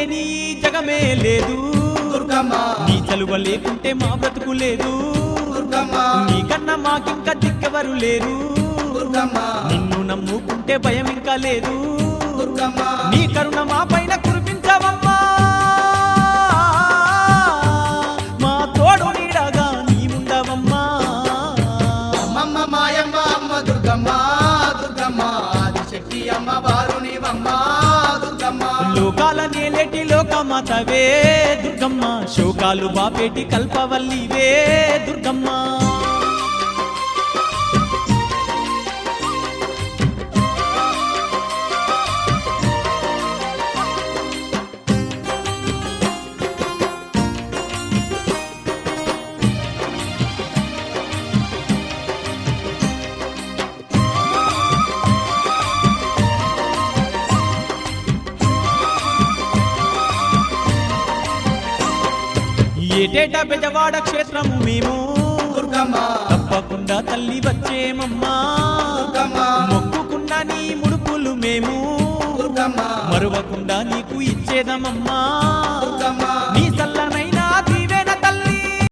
లేని జగమే లేదు దుర్గమ్మ నీ చలువ లేకుంటే మా బ్రతుకు లేదు దుర్గమ్మ నీకన్నా మాకింకా దిక్కెవరు లేరు దుర్గమ్మ నిన్ను నమ్ముకుంటే భయం ఇంకా లేదు దుర్గమ్మ నీ కరుణ మా పైన కురిపించవమ్మా మా తోడు నీడగా నీవుండవమ్మా అమ్మమ్మ మాయమ్మ అమ్మ దుర్గమ్మ దుర్గమ్మ ఆదిశక్తి అమ్మ వారునివమ్మ దుర్గమ్మ లోకాల నేలేటి లోకమాతవే దుర్గమ్మ శోకాలు బాపేటి కల్పవల్లివే దుర్గమ్మ ఏటేటా బెజవాడ క్షేత్రము మేము దుర్గమ్మ తప్పకుండా తల్లి వచ్చేమమ్మా దుర్గమ్మ మొక్కుకున్న నీ ముడుపులు మేము దుర్గమ్మ మరువకుండా నీకు ఇచ్చేదమమ్మా దుర్గమ్మ నీ సల్ల